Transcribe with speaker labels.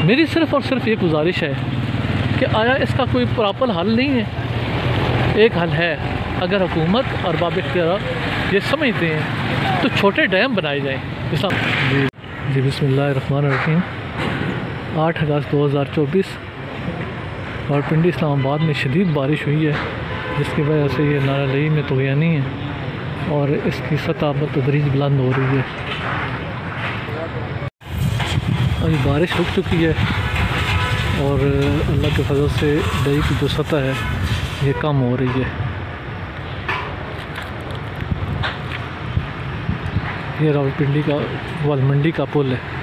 Speaker 1: मेरी सिर्फ़ और सिर्फ ये गुजारिश है कि आया इसका कोई प्रॉपर हल नहीं है। एक हल है, अगर हुकूमत और बाब इख्तियार ये समझते हैं तो छोटे डैम बनाए जाएँ। जी बिस्मिल्लाहिर्रहमानिर्रहीम। 8 अगस्त 2024 रावलपिंडी इस्लामाबाद में शदीद बारिश हुई है, जिसकी वजह से ये नाला में तुग़यानी है और इसकी सतह बतदरीज बुलंद हो रही है। और ये बारिश रुक चुकी है और अल्लाह के फजल से दही की जो सतह है ये कम हो रही है। ये रावलपिंडी का रवालमंडी का पुल है।